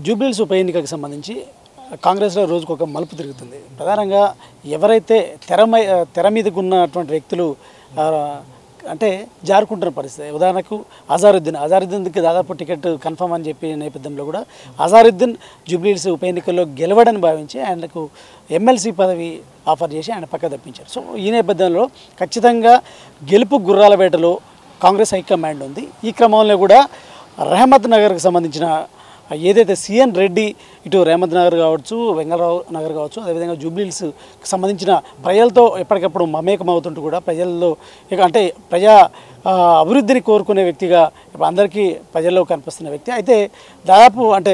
జూబ్లీహిల్స్ ఉప ఎన్నికకు సంబంధించి కాంగ్రెస్లో రోజుకు ఒక మలుపు తిరుగుతుంది. ప్రధానంగా ఎవరైతే తెర మీదకు ఉన్నటువంటి వ్యక్తులు అంటే జారుకుంటున్న పరిస్థితి. ఉదాహరణకు అజారుద్దీన్కి దాదాపు టికెట్ కన్ఫర్మ్ అని చెప్పి నేపథ్యంలో కూడా అజారుద్దీన్ జూబ్లీహిల్స్ ఉప ఎన్నికల్లో గెలవడని భావించి ఆయనకు ఎమ్మెల్సీ పదవి ఆఫర్ చేసి ఆయన పక్క తప్పించారు. సో ఈ నేపథ్యంలో ఖచ్చితంగా గెలుపు గుర్రాల వేటలో కాంగ్రెస్ హైకమాండ్ ఉంది. ఈ క్రమంలో కూడా రహమత్ నగర్కి సంబంధించిన ఏదైతే సిఎన్ రెడ్డి ఇటు రహమత్ నగర్ కావచ్చు, వెంగళరావు నగర్ కావచ్చు, అదేవిధంగా జూబ్లీహిల్స్కి సంబంధించిన ప్రజలతో ఎప్పటికప్పుడు మమేకమవుతుంటూ కూడా ప్రజల్లో అంటే ప్రజా అభివృద్ధిని కోరుకునే వ్యక్తిగా అందరికీ ప్రజల్లో కనిపిస్తున్న వ్యక్తి. అయితే దాదాపు అంటే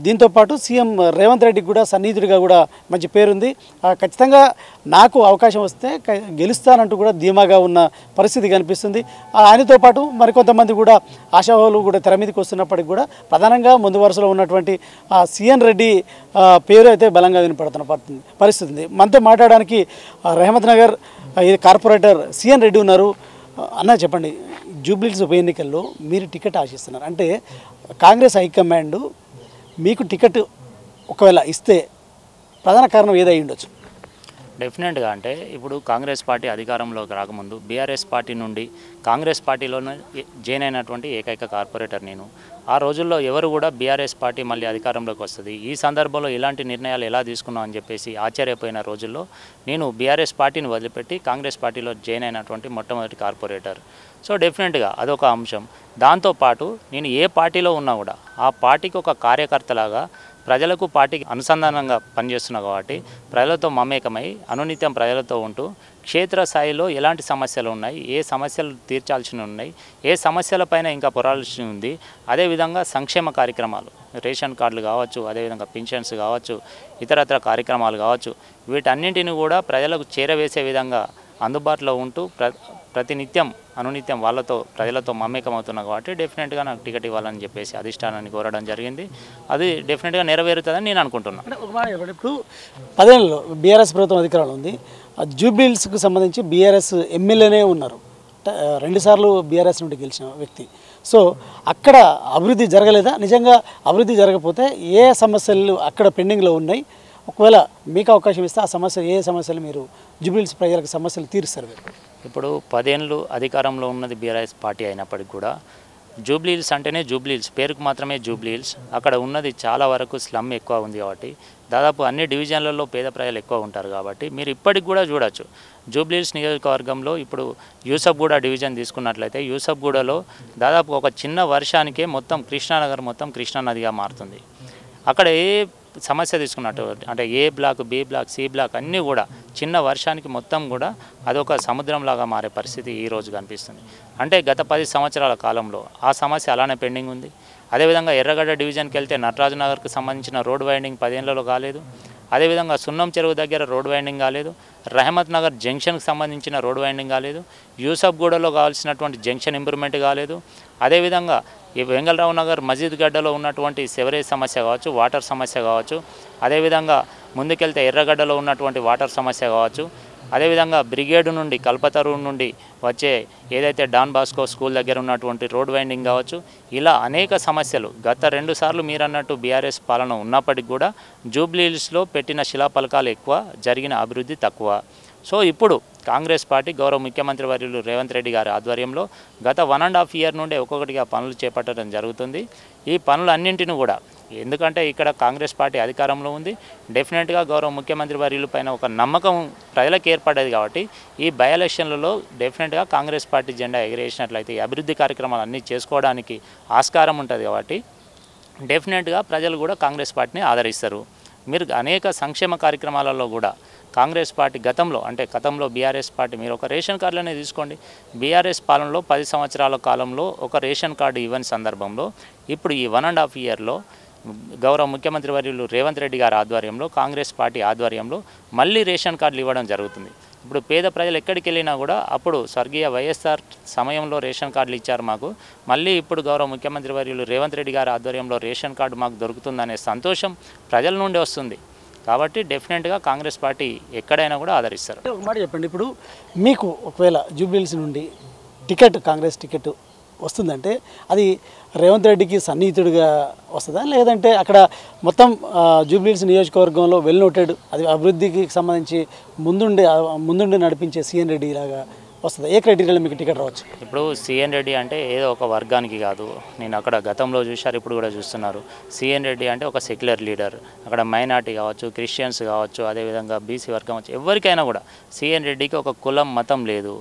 దీంతోపాటు సీఎం రేవంత్ రెడ్డికి కూడా సన్నిహితుడిగా కూడా మంచి పేరుంది. ఖచ్చితంగా నాకు అవకాశం వస్తే గెలుస్తానంటూ కూడా ధీమాగా ఉన్న పరిస్థితి కనిపిస్తుంది. ఆయనతో పాటు మరికొంతమంది కూడా ఆశావాహులు కూడా తెర మీదకి వస్తున్నప్పటికీ కూడా ప్రధానంగా ముందు వరుసలో ఉన్నటువంటి సిఎన్ రెడ్డి పేరు అయితే బలంగా వినపడుతున్న పరిస్థితి ఉంది. మనతో మాట్లాడడానికి రహమత్ నగర్ కార్పొరేటర్ సిఎన్ రెడ్డి ఉన్నారు. అన్న చెప్పండి, జూబ్లీహిల్స్ ఉప ఎన్నికల్లో మీరు టికెట్ ఆశిస్తున్నారు అంటే కాంగ్రెస్ హైకమాండ్ మీకు టికెట్ ఒకవేళ ఇస్తే ప్రధాన కారణం ఏదై ఉండొచ్చు? డెఫినెట్గా అంటే ఇప్పుడు కాంగ్రెస్ పార్టీ అధికారంలోకి రాకముందు బీఆర్ఎస్ పార్టీ నుండి కాంగ్రెస్ పార్టీలోనే జాయిన్ అయినటువంటి ఏకైక కార్పొరేటర్ నేను. ఆ రోజుల్లో ఎవరు కూడా బీఆర్ఎస్ పార్టీ మళ్ళీ అధికారంలోకి వస్తుంది, ఈ సందర్భంలో ఇలాంటి నిర్ణయాలు ఎలా తీసుకున్నాం అని చెప్పేసి ఆశ్చర్యపోయిన రోజుల్లో నేను బీఆర్ఎస్ పార్టీని వదిలిపెట్టి కాంగ్రెస్ పార్టీలో జాయిన్ అయినటువంటి మొట్టమొదటి కార్పొరేటర్. సో డెఫినెట్గా అదొక అంశం. దాంతోపాటు నేను ఏ పార్టీలో ఉన్నా కూడా ఆ పార్టీకి ఒక కార్యకర్తలాగా ప్రజలకు పార్టీకి అనుసంధానంగా పనిచేస్తున్నా కాబట్టి ప్రజలతో మమేకమై అనునిత్యం ప్రజలతో ఉంటూ క్షేత్రస్థాయిలో ఎలాంటి సమస్యలు ఉన్నాయి, ఏ సమస్యలు తీర్చాల్సి ఉన్నాయి, ఏ సమస్యలపైన ఇంకా పోరాడాల్సి ఉంది, అదేవిధంగా సంక్షేమ కార్యక్రమాలు రేషన్ కార్డులు కావచ్చు, అదేవిధంగా పింఛన్స్ కావచ్చు, ఇతరత్ర కార్యక్రమాలు కావచ్చు, వీటన్నింటిని కూడా ప్రజలకు చేరవేసే విధంగా అందుబాటులో ఉంటూ ప్రతినిత్యం అనునిత్యం వాళ్ళతో ప్రజలతో మమేకమవుతున్నా కాబట్టి డెఫినెట్గా నాకు టికెట్ ఇవ్వాలని చెప్పేసి అధిష్టానాన్ని కోరడం జరిగింది. అది డెఫినెట్గా నెరవేరుతుందని నేను అనుకుంటున్నాను. ఇప్పుడు 10 ఏళ్ళలో బీఆర్ఎస్ ప్రభుత్వం అధికారంలో ఉంది. జూబ్లీహిల్స్కి సంబంధించి బీఆర్ఎస్ ఎమ్మెల్యేనే ఉన్నారు, 2 సార్లు బీఆర్ఎస్ నుండి గెలిచిన వ్యక్తి. సో అక్కడ అభివృద్ధి జరగలేదా? నిజంగా అభివృద్ధి జరగకపోతే ఏ సమస్యలు అక్కడ పెండింగ్లో ఉన్నాయి? ఒకవేళ మీకు అవకాశం ఇస్తే ఆ సమస్యలు ఏ సమస్యలు మీరు జూబ్లీహిల్స్ ప్రజలకు సమస్యలు తీరుస్తారు? ఇప్పుడు 10 ఏళ్ళు అధికారంలో ఉన్నది బీఆర్ఎస్ పార్టీ అయినప్పటికీ కూడా జూబ్లీహిల్స్ అంటేనే జూబ్లీహిల్స్, పేరుకు మాత్రమే జూబ్లీహిల్స్. అక్కడ ఉన్నది చాలా వరకు స్లమ్ ఎక్కువ ఉంది కాబట్టి దాదాపు అన్ని డివిజన్లలో పేద ప్రజలు ఎక్కువ ఉంటారు కాబట్టి మీరు ఇప్పటికి కూడా చూడొచ్చు. జూబ్లీహిల్స్ నియోజకవర్గంలో ఇప్పుడు యూసఫ్గూడ డివిజన్ తీసుకున్నట్లయితే యూసఫ్గూడలో దాదాపు ఒక చిన్న వర్షానికే మొత్తం కృష్ణానగర్ మొత్తం కృష్ణానదిగా మారుతుంది. అక్కడ ఏ సమస్య తీసుకున్నట్టు అంటే A block, B block, C block అన్నీ కూడా చిన్న వర్షానికి మొత్తం కూడా అదొక సముద్రంలాగా మారే పరిస్థితి ఈరోజు కనిపిస్తుంది. అంటే గత 10 సంవత్సరాల కాలంలో ఆ సమస్య అలానే పెండింగ్ ఉంది. అదేవిధంగా ఎర్రగడ్డ డివిజన్కి వెళ్తే నటరాజు నగర్కి సంబంధించిన రోడ్ వైండింగ్ 10 ఏళ్లలో కాలేదు. అదేవిధంగా సున్నం చెరువు దగ్గర రోడ్ వైండింగ్ కాలేదు. రహమత్ నగర్ జంక్షన్కి సంబంధించిన రోడ్ వైండింగ్ కాలేదు. యూసఫ్గూడలో కావాల్సినటువంటి జంక్షన్ ఇంప్రూవ్మెంట్ కాలేదు. అదేవిధంగా ఈ వెంగళరావు నగర్ మజీద్ గడ్డలో ఉన్నటువంటి సెవరేజ్ సమస్య కావచ్చు, వాటర్ సమస్య కావచ్చు, అదేవిధంగా ముందుకెళ్తే ఎర్రగడ్డలో ఉన్నటువంటి వాటర్ సమస్య కావచ్చు, అదేవిధంగా బ్రిగేడ్ నుండి కల్పతరు నుండి వచ్చే ఏదైతే డాన్ బాస్కో స్కూల్ దగ్గర ఉన్నటువంటి రోడ్ వైండింగ్ కావచ్చు, ఇలా అనేక సమస్యలు గత 2 సార్లు మీరన్నట్టు బీఆర్ఎస్ పాలన ఉన్నప్పటికీ కూడా జూబ్లీహిల్స్లో పెట్టిన శిలాఫలకాలు ఎక్కువ, జరిగిన అభివృద్ధి తక్కువ. సో ఇప్పుడు కాంగ్రెస్ పార్టీ గౌరవ ముఖ్యమంత్రి వర్యులు రేవంత్ రెడ్డి గారి ఆధ్వర్యంలో గత 1.5 ఇయర్ నుండి ఒక్కొక్కటిగా పనులు చేపట్టడం జరుగుతుంది. ఈ పనులన్నింటినీ కూడా ఎందుకంటే ఇక్కడ కాంగ్రెస్ పార్టీ అధికారంలో ఉంది, డెఫినెట్గా గౌరవ ముఖ్యమంత్రి వర్యుల పైన ఒక నమ్మకం ప్రజలకు ఏర్పడ్డది కాబట్టి ఈ బై ఎలక్షన్లలో డెఫినెట్గా కాంగ్రెస్ పార్టీ జెండా ఎగిరేసినట్లయితే ఈ అభివృద్ధి కార్యక్రమాలు అన్నీ చేసుకోవడానికి ఆస్కారం ఉంటుంది కాబట్టి డెఫినెట్గా ప్రజలు కూడా కాంగ్రెస్ పార్టీని ఆదరిస్తారు. మీరు అనేక సంక్షేమ కార్యక్రమాలలో కూడా కాంగ్రెస్ పార్టీ గతంలో బీఆర్ఎస్ పార్టీ మీరు ఒక రేషన్ కార్డులనే తీసుకోండి. బీఆర్ఎస్ పాలనలో 10 సంవత్సరాల కాలంలో ఒక రేషన్ కార్డు ఇవ్వని సందర్భంలో ఇప్పుడు ఈ 1.5 ఇయర్లో గౌరవ ముఖ్యమంత్రి వర్యులు రేవంత్ రెడ్డి గారి ఆధ్వర్యంలో కాంగ్రెస్ పార్టీ ఆధ్వర్యంలో మళ్ళీ రేషన్ కార్డులు ఇవ్వడం జరుగుతుంది. ఇప్పుడు పేద ప్రజలు ఎక్కడికి వెళ్ళినా కూడా అప్పుడు స్వర్గీయ వైఎస్ఆర్ సమయంలో రేషన్ కార్డులు ఇచ్చారు మాకు, మళ్ళీ ఇప్పుడు గౌరవ ముఖ్యమంత్రి వర్యులు రేవంత్ రెడ్డి గారి ఆధ్వర్యంలో రేషన్ కార్డు మాకు దొరుకుతుందనే సంతోషం ప్రజల నుండి వస్తుంది కాబట్టి డెఫినెట్గా కాంగ్రెస్ పార్టీ ఎక్కడైనా కూడా ఆదరిస్తారు. ఒక మాట చెప్పండి, ఇప్పుడు మీకు ఒకవేళ జూబ్లీహిల్స్ నుండి టికెట్ కాంగ్రెస్ టికెట్ వస్తుందంటే అది రేవంత్ రెడ్డికి సన్నిహితుడిగా వస్తుందా, లేదంటే అక్కడ మొత్తం జూబ్లీహిల్స్ నియోజకవర్గంలో వెల్ నోటెడ్, అది అభివృద్ధికి సంబంధించి ముందుండి నడిపించే సీఎన్ రెడ్డి లాగా వస్తుందా? ఏ క్రైటీరియాలో మీకు టికెట్ రావచ్చు? ఇప్పుడు సిఎన్ రెడ్డి అంటే ఏదో ఒక వర్గానికి కాదు. నేను అక్కడ గతంలో చూశారు, ఇప్పుడు కూడా చూస్తున్నారు. సిఎన్ రెడ్డి అంటే ఒక సెక్యులర్ లీడర్. అక్కడ మైనార్టీ కావచ్చు, క్రిస్టియన్స్ కావచ్చు, అదేవిధంగా బీసీ వర్గం కావచ్చు, ఎవరికైనా కూడా సిఎన్ రెడ్డికి ఒక కులం మతం లేదు.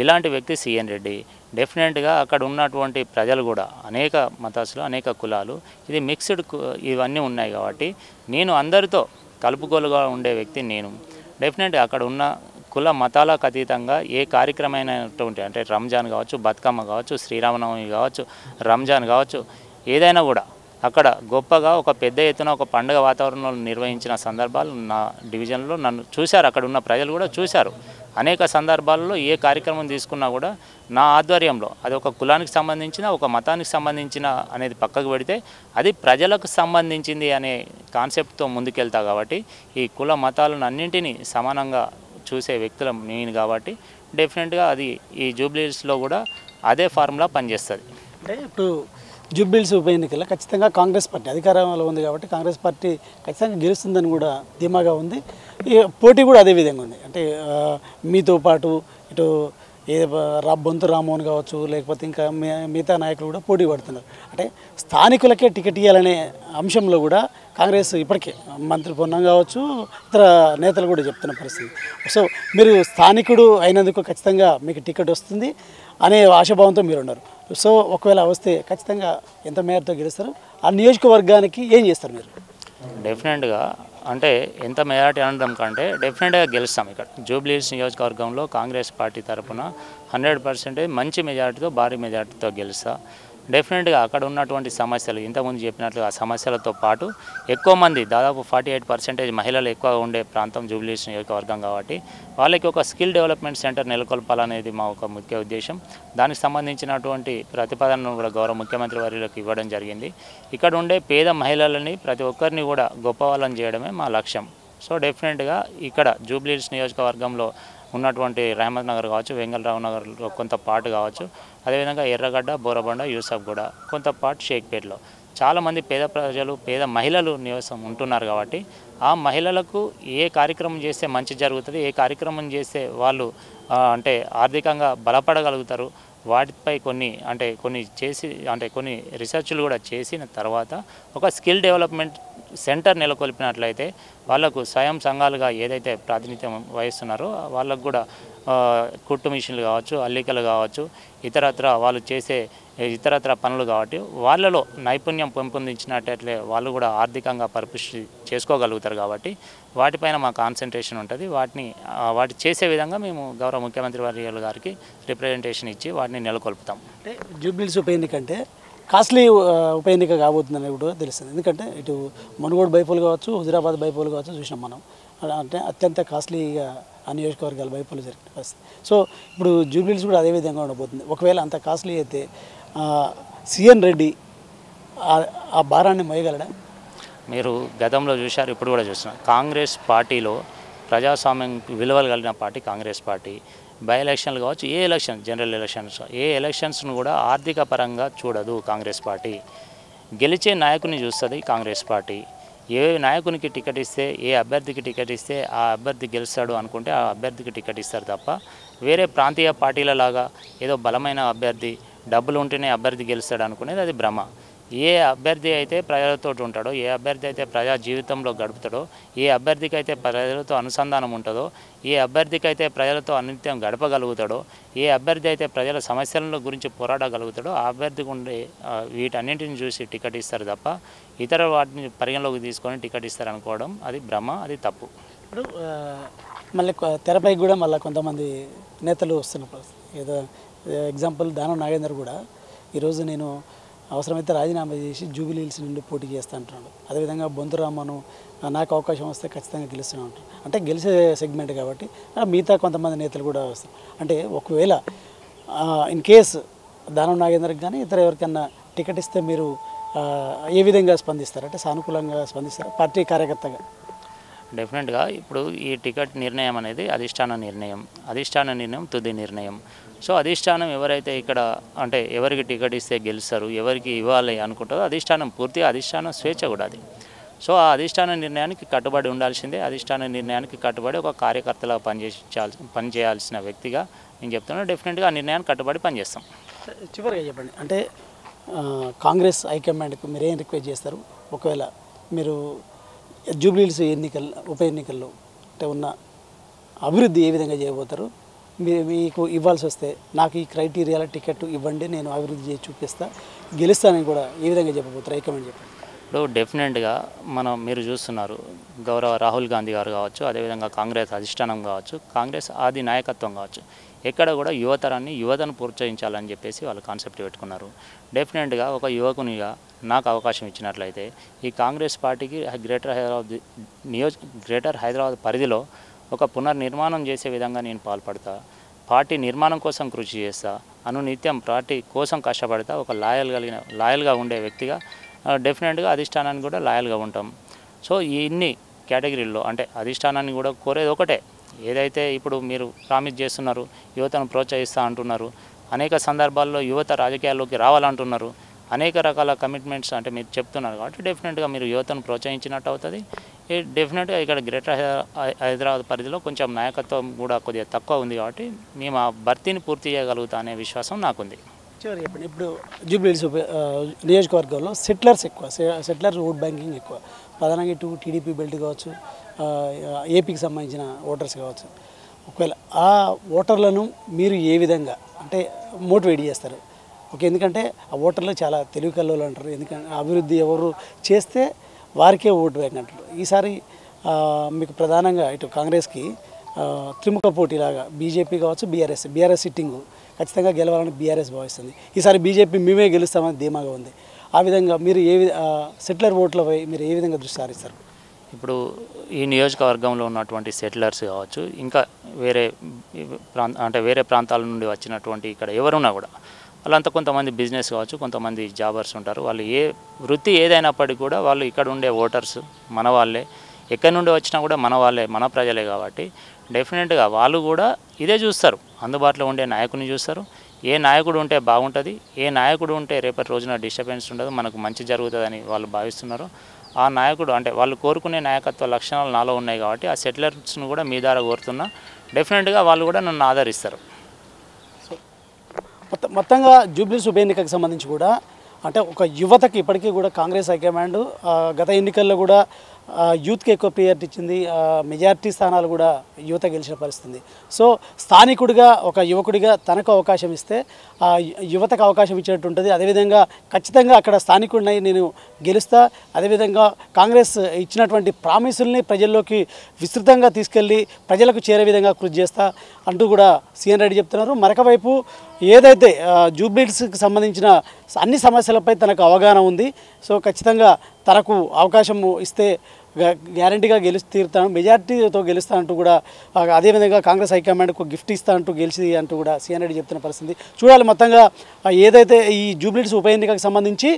ఇలాంటి వ్యక్తి సిఎన్ రెడ్డి. డెఫినెట్గా అక్కడ ఉన్నటువంటి ప్రజలు కూడా అనేక మతాసులు, అనేక కులాలు, ఇది మిక్స్డ్ ఇవన్నీ ఉన్నాయి కాబట్టి నేను అందరితో కలుపుకోలుగా ఉండే వ్యక్తి నేను. డెఫినెట్గా అక్కడ ఉన్న కుల మతాలకు అతీతంగా ఏ కార్యక్రమమైనటువంటి అంటే రంజాన్ కావచ్చు, బతుకమ్మ కావచ్చు, శ్రీరామనవమి కావచ్చు, రంజాన్ కావచ్చు, ఏదైనా కూడా అక్కడ గొప్పగా ఒక పెద్ద ఎత్తున ఒక పండుగ వాతావరణంలో నిర్వహించిన సందర్భాలు నా డివిజన్లో నన్ను చూశారు. అక్కడ ఉన్న ప్రజలు కూడా చూశారు. అనేక సందర్భాల్లో ఏ కార్యక్రమం తీసుకున్నా కూడా నా ఆధ్వర్యంలో, అది ఒక కులానికి సంబంధించిన, ఒక మతానికి సంబంధించిన అనేది పక్కకు పెడితే అది ప్రజలకు సంబంధించింది అనే కాన్సెప్ట్తో ముందుకెళ్తా కాబట్టి ఈ కుల మతాలను అన్నింటినీ సమానంగా చూసే వ్యక్తులం నేను కాబట్టి డెఫినెట్గా అది ఈ జూబ్లీహిల్స్లో కూడా అదే ఫార్ములా పనిచేస్తుంది. అంటే ఇప్పుడు జూబ్లీహిల్స్ ఉప ఎన్నికల్లో ఖచ్చితంగా కాంగ్రెస్ పార్టీ అధికారంలో ఉంది కాబట్టి కాంగ్రెస్ పార్టీ ఖచ్చితంగా గెలుస్తుందని కూడా ధీమాగా ఉంది. ఈ పోటీ కూడా అదే విధంగా ఉంది. అంటే మీతో పాటు ఇటు బొంతు రామ్మోహన్ కావచ్చు, లేకపోతే ఇంకా మిగతా నాయకులు కూడా పోటీ పడుతున్నారు. అంటే స్థానికులకే టికెట్ ఇవ్వాలనే అంశంలో కూడా కాంగ్రెస్ ఇప్పటికే మంత్రి పొన్నం కావచ్చు, ఇతర నేతలు కూడా చెప్తున్న పరిస్థితి. సో మీరు స్థానికుడు అయినందుకు ఖచ్చితంగా మీకు టికెట్ వస్తుంది అనే ఆశాభావంతో మీరు ఉన్నారు. సో ఒకవేళ వస్తే ఖచ్చితంగా ఎంత మేరతో గెలుస్తారు? ఆ నియోజకవర్గానికి ఏం చేస్తారు మీరు? డెఫినెట్గా అంటే ఎంత మెజారిటీ అనడం కంటే డెఫినెట్గా గెలుస్తాం. ఇక్కడ జూబ్లీహిల్స్ నియోజకవర్గంలో కాంగ్రెస్ పార్టీ తరఫున 100% మంచి మెజారిటీతో, భారీ మెజారిటీతో గెలుస్తా. డెఫినెట్గా అక్కడ ఉన్నటువంటి సమస్యలు ఇంతకుముందు చెప్పినట్లుగా ఆ సమస్యలతో పాటు ఎక్కువ మంది, దాదాపు 48% మహిళలు ఎక్కువ ఉండే ప్రాంతం జూబ్లీహిల్స్ నియోజకవర్గం కాబట్టి వాళ్ళకి ఒక స్కిల్ డెవలప్మెంట్ సెంటర్ నెలకొల్పాలనేది మా ఒక ముఖ్య ఉద్దేశం. దానికి సంబంధించినటువంటి ప్రతిపాదనను కూడా గౌరవ ముఖ్యమంత్రి వర్యులకు ఇవ్వడం జరిగింది. ఇక్కడ ఉండే పేద మహిళలని ప్రతి ఒక్కరిని కూడా గొప్పవాళ్ళని చేయడమే మా లక్ష్యం. సో డెఫినెట్గా ఇక్కడ జూబ్లీహిల్స్ నియోజకవర్గంలో ఉన్నటువంటి రహమత్ నగర్ కావచ్చు, వెంగళరావు నగర్లో కొంత పాటు కావచ్చు, అదేవిధంగా ఎర్రగడ్డ, బోరబండ, యూసఫ్గూడ, కొంత పాటు షేక్పేట్లో చాలామంది పేద ప్రజలు, పేద మహిళలు నివాసం ఉంటున్నారు కాబట్టి ఆ మహిళలకు ఏ కార్యక్రమం చేస్తే మంచి జరుగుతుంది, ఏ కార్యక్రమం చేస్తే వాళ్ళు అంటే ఆర్థికంగా బలపడగలుగుతారు, వాటిపై కొన్ని రీసెర్చ్లు కూడా చేసిన తర్వాత ఒక స్కిల్ డెవలప్మెంట్ సెంటర్ నెలకొల్పినట్లయితే వాళ్ళకు స్వయం సంఘాలుగా ఏదైతే ప్రాతినిధ్యం వహిస్తున్నారో వాళ్ళకు కూడా కుట్టు మిషన్లు కావచ్చు, అల్లికలు కావచ్చు, ఇతరత్ర వాళ్ళు చేసే ఇతరత్ర పనులు కాబట్టి వాళ్ళలో నైపుణ్యం పెంపొందించినట్లయితే వాళ్ళు కూడా ఆర్థికంగా పరిపుష్టి చేసుకోగలుగుతారు కాబట్టి వాటిపైన మా కాన్సన్ట్రేషన్ ఉంటుంది. వాటి చేసే విధంగా మేము గౌరవ ముఖ్యమంత్రి వర్యుల గారికి రిప్రజెంటేషన్ ఇచ్చి వాటిని నెలకొల్పుతాం. అంటే జూబ్లీహిల్స్ ఉప ఎన్నిక అంటే కాస్ట్లీ ఉప ఎన్నిక కాబోతుందని కూడా తెలుస్తుంది. ఎందుకంటే ఇటు మునుగోడు బైపోలు కావచ్చు, హుజురాబాద్ బైపోలు కావచ్చు చూసినాం మనం. అంటే అత్యంత కాస్ట్లీగా ఆ నియోజకవర్గాల బైపోలు జరిగిన పరిస్థితి. సో ఇప్పుడు జూబ్లీహిల్స్ కూడా అదే విధంగా ఉండబోతుంది. ఒకవేళ అంత కాస్ట్లీ అయితే సిఎన్ రెడ్డి ఆ భారాన్ని మోయగలడా? మీరు గతంలో చూశారు, ఇప్పుడు కూడా చూస్తున్నారు. కాంగ్రెస్ పార్టీలో ప్రజాస్వామ్యం విలువలు కలిగిన పార్టీ కాంగ్రెస్ పార్టీ. బై ఎలక్షన్లు కావచ్చు, ఏ ఎలక్షన్, జనరల్ ఎలక్షన్స్, ఏ ఎలక్షన్స్ను కూడా ఆర్థిక పరంగా చూడదు కాంగ్రెస్ పార్టీ. గెలిచే నాయకుని చూస్తుంది కాంగ్రెస్ పార్టీ. ఏ నాయకునికి టికెట్ ఇస్తే, ఏ అభ్యర్థికి టికెట్ ఇస్తే ఆ అభ్యర్థి గెలుస్తాడు అనుకుంటే ఆ అభ్యర్థికి టికెట్ ఇస్తారు తప్ప వేరే ప్రాంతీయ పార్టీలలాగా ఏదో బలమైన అభ్యర్థి, డబ్బులు ఉంటేనే అభ్యర్థి గెలుస్తాడు అనుకునేది అది భ్రమ. ఏ అభ్యర్థి అయితే ప్రజలతో ఉంటాడో, ఏ అభ్యర్థి అయితే ప్రజా జీవితంలో గడుపుతాడో, ఏ అభ్యర్థికి అయితే ప్రజలతో అనుసంధానం ఉంటుందో, ఏ అభ్యర్థికి అయితే ప్రజలతో అనిత్యం గడపగలుగుతాడో, ఏ అభ్యర్థి అయితే ప్రజల సమస్యల గురించి పోరాడగలుగుతాడో ఆ అభ్యర్థికి ఉండే వీటన్నింటిని చూసి టికెట్ ఇస్తారు తప్ప ఇతర వాటిని పరిగణలోకి తీసుకొని టికెట్ ఇస్తారు అనుకోవడం అది భ్రమ, అది తప్పు. ఇప్పుడు మళ్ళీ తెరపైకి కూడా మళ్ళీ కొంతమంది నేతలు వస్తున్నారు. ఏదో ఎగ్జాంపుల్ దానం నాగేందర్ కూడా ఈరోజు నేను అవసరమైతే రాజీనామా చేసి జూబ్లీహిల్స్ నుండి పోటీ చేస్తా అంటున్నాడు. అదేవిధంగా బొంతు రామ్మను నాకు అవకాశం వస్తే ఖచ్చితంగా గెలుస్తూనే ఉంటారు. అంటే గెలిచే సెగ్మెంట్ కాబట్టి మిగతా కొంతమంది నేతలు కూడా వస్తారు. అంటే ఒకవేళ ఇన్ కేస్ దానం నాగేందర్కి కానీ ఇతర ఎవరికన్నా టికెట్ ఇస్తే మీరు ఏ విధంగా స్పందిస్తారు? అంటే సానుకూలంగా స్పందిస్తారు పార్టీ కార్యకర్తగా? డెఫినెట్గా ఇప్పుడు ఈ టికెట్ నిర్ణయం అనేది అధిష్టాన నిర్ణయం తుది నిర్ణయం. సో అధిష్టానం ఎవరైతే ఇక్కడ అంటే ఎవరికి టికెట్ ఇస్తే గెలుస్తారు, ఎవరికి ఇవ్వాలి అనుకుంటారో అధిష్టానం పూర్తిగా అధిష్టానం స్వేచ్ఛ కూడా అది. సో ఆ అధిష్టాన నిర్ణయానికి కట్టుబడి ఉండాల్సిందే. అధిష్టాన నిర్ణయానికి కట్టుబడి ఒక కార్యకర్తలా పనిచేయాల్సిన వ్యక్తిగా నేను చెప్తున్నాను. డెఫినెట్గా ఆ నిర్ణయానికి కట్టుబడి పనిచేస్తాం. చివరిగా చెప్పండి, అంటే కాంగ్రెస్ హైకమాండ్కు మీరు ఏం రిక్వెస్ట్ చేస్తారు? ఒకవేళ మీరు జూబ్లీహిల్స్ ఉప ఎన్నికల్లో అంటే ఉన్న అభివృద్ధి ఏ విధంగా చేయబోతారు? మీకు ఇవ్వాల్సి వస్తే నాకు ఈ క్రైటీరియాల టికెట్ ఇవ్వండి, నేను అభివృద్ధి చేసి చూపిస్తా, గెలుస్తానని కూడా ఏ విధంగా చెప్పబోతారు? హైకమాండ్ చెప్పండి. ఇప్పుడు డెఫినెట్గా మీరు చూస్తున్నారు, గౌరవ రాహుల్ గాంధీ గారు కావచ్చు, అదేవిధంగా కాంగ్రెస్ అధిష్టానం కావచ్చు, కాంగ్రెస్ ఆది నాయకత్వం కావచ్చు, ఎక్కడ కూడా యువతను ప్రోత్సహించాలని చెప్పేసి వాళ్ళు కాన్సెప్ట్ పెట్టుకున్నారు. డెఫినెట్గా ఒక యువకునిగా నాకు అవకాశం ఇచ్చినట్లయితే ఈ కాంగ్రెస్ పార్టీకి గ్రేటర్ హైదరాబాద్ పరిధిలో ఒక పునర్నిర్మాణం చేసే విధంగా నేను పాల్పడతా, పార్టీ నిర్మాణం కోసం కృషి చేస్తా, అనునిత్యం పార్టీ కోసం కష్టపడతా, ఒక లాయల్గా ఉండే వ్యక్తిగా డెఫినెట్గా అధిష్టానానికి కూడా లాయల్గా ఉంటాం. సో ఇన్ని కేటగిరీల్లో అంటే అధిష్టానాన్ని కూడా కోరేది ఒకటే, ఏదైతే ఇప్పుడు మీరు ప్రామిస్ చేస్తున్నారు, యువతను ప్రోత్సహిస్తూ అంటున్నారు, అనేక సందర్భాల్లో యువత రాజకీయాల్లోకి రావాలంటున్నారు, అనేక రకాల కమిట్మెంట్స్ అంటే మీరు చెప్తున్నారు కాబట్టి డెఫినెట్గా మీరు యువతను ప్రోత్సహించినట్టు అవుతుంది. డెఫినెట్గా ఇక్కడ గ్రేటర్ హైదరాబాద్ పరిధిలో కొంచెం నాయకత్వం కూడా కొద్దిగా తక్కువ ఉంది కాబట్టి మేము ఆ భర్తీని పూర్తి చేయగలుగుతా అనే విశ్వాసం నాకుంది. చివరి చెప్పండి, ఇప్పుడు జూబ్లీహిల్స్ నియోజకవర్గంలో సెటిలర్స్ ఎక్కువ, సెటిలర్ ఓట్ బ్యాంకింగ్ ఎక్కువ, ప్రధానంగా ఇటు టీడీపీ బెల్ట్ కావచ్చు, ఏపీకి సంబంధించిన ఓటర్స్ కావచ్చు. ఒకవేళ ఆ ఓటర్లను మీరు ఏ విధంగా అంటే మోటివేట్ చేస్తారు? ఓకే, ఎందుకంటే ఆ ఓటర్లు చాలా తెలివి కల్లోలు అంటారు, ఎందుకంటే అభివృద్ధి ఎవరు చేస్తే వారికే ఓటు బ్యాంక్ అంటారు. ఈసారి మీకు ప్రధానంగా ఇటు కాంగ్రెస్కి త్రిముఖ పోటీలాగా బీజేపీ కావచ్చు, బీఆర్ఎస్ సిట్టింగు ఖచ్చితంగా గెలవాలని బీఆర్ఎస్ భావిస్తుంది. ఈసారి బీజేపీ మేమే గెలుస్తామని ధీమాగా ఉంది. ఆ విధంగా మీరు సెటిలర్ ఓట్లపై మీరు ఏ విధంగా దృష్టి సారిస్తారు? ఇప్పుడు ఈ నియోజకవర్గంలో ఉన్నటువంటి సెటిలర్స్ కావచ్చు, ఇంకా వేరే ప్రాంతాల నుండి వచ్చినటువంటి ఇక్కడ ఎవరున్నా కూడా వాళ్ళంతా కొంతమంది బిజినెస్ కావచ్చు, కొంతమంది జాబర్స్ ఉంటారు. వాళ్ళు ఏ వృత్తి ఏదైనప్పటికీ కూడా వాళ్ళు ఇక్కడ ఉండే ఓటర్స్ మన వాళ్ళే, ఎక్కడి నుండి వచ్చినా కూడా మన వాళ్ళే, మన ప్రజలే కాబట్టి డెఫినెట్గా వాళ్ళు కూడా ఇదే చూస్తారు, అందుబాటులో ఉండే నాయకుని చూస్తారు. ఏ నాయకుడు ఉంటే బాగుంటుంది, ఏ నాయకుడు ఉంటే రేపటి రోజున డిస్టర్బెన్స్ ఉండదు, మనకు మంచి జరుగుతుందని వాళ్ళు భావిస్తున్నారు. ఆ నాయకుడు అంటే వాళ్ళు కోరుకునే నాయకత్వ లక్షణాలు నాలో ఉన్నాయి కాబట్టి ఆ సెటిలర్స్ను కూడా మీ ద్వారా కోరుతున్నా. డెఫినెట్గా వాళ్ళు కూడా నన్ను ఆదరిస్తారు. మొత్తంగా జూబ్లీహిల్స్ ఉప ఎన్నికకు సంబంధించి కూడా అంటే ఒక యువతకి ఇప్పటికీ కూడా కాంగ్రెస్ హైకమాండ్ గత ఎన్నికల్లో కూడా యూత్కి ఎక్కువ ప్రియారిటీ ఇచ్చింది, మెజారిటీ స్థానాలు కూడా యువత గెలిచిన పరిస్థితి. సో స్థానికుడిగా ఒక యువకుడిగా తనకు అవకాశం ఇస్తే యువతకు అవకాశం ఇచ్చినట్టు ఉంటుంది. అదేవిధంగా ఖచ్చితంగా అక్కడ స్థానికుడినై నేను గెలుస్తా, అదేవిధంగా కాంగ్రెస్ ఇచ్చినటువంటి ప్రామిసుల్ని ప్రజల్లోకి విస్తృతంగా తీసుకెళ్ళి ప్రజలకు చేరే విధంగా కృషి చేస్తా అంటూ కూడా సీఎన్ రెడ్డి చెప్తున్నారు. మరొక వైపు ఏదైతే జూబ్లీహిల్స్కి సంబంధించిన అన్ని సమస్యలపై తనకు అవగాహన ఉంది. సో ఖచ్చితంగా తనకు అవకాశం ఇస్తే గ్యారంటీగా గెలిచి తీరుతాను, మెజార్టీతో గెలుస్తా అంటూ కూడా అదేవిధంగా కాంగ్రెస్ హైకమాండ్కు గిఫ్ట్ ఇస్తా అంటూ గెలిచి అంటూ కూడా సీఎన్ రెడ్డి చెప్తున్న పరిస్థితి. చూడాలి మొత్తంగా ఏదైతే ఈ జూబ్లీహిల్స్ ఉప ఎన్నికకు సంబంధించి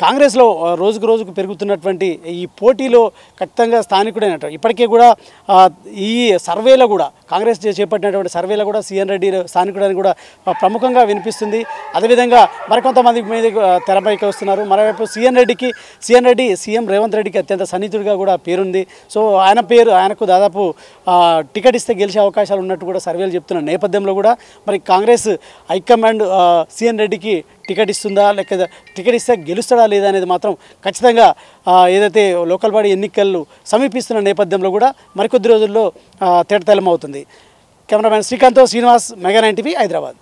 కాంగ్రెస్లో రోజుకు పెరుగుతున్నటువంటి ఈ పోటీలో ఖచ్చితంగా స్థానికుడైనట్టు ఇప్పటికే కూడా ఈ సర్వేలో కూడా కాంగ్రెస్ చేపట్టినటువంటి సర్వేలో కూడా సీఎన్ రెడ్డి స్థానికుడని కూడా ప్రముఖంగా వినిపిస్తుంది. అదేవిధంగా మరికొంతమంది మీద తెరపైకి వస్తున్నారు. మరోవైపు సీఎన్ రెడ్డి సీఎం రేవంత్ రెడ్డికి అత్యంత సన్నిహితుడిగా కూడా పేరుంది. సో ఆయనకు దాదాపు టికెట్ ఇస్తే గెలిచే అవకాశాలు ఉన్నట్టు కూడా సర్వేలు చెప్తున్న నేపథ్యంలో కూడా మరి కాంగ్రెస్ హైకమాండ్ సీఎన్ రెడ్డికి టికెట్ ఇస్తుందా, లేక టికెట్ ఇస్తే గెలుస్తాడా లేదా అనేది మాత్రం ఖచ్చితంగా ఏదైతే లోకల్ బాడీ ఎన్నికలు సమీపిస్తున్న నేపథ్యంలో కూడా మరికొద్ది రోజుల్లో తేటతెల్లం అవుతుంది. కెమెరామ్యాన్ శ్రీకాంత్తో శ్రీనివాస్, మెగా 9 టీవీ, హైదరాబాద్.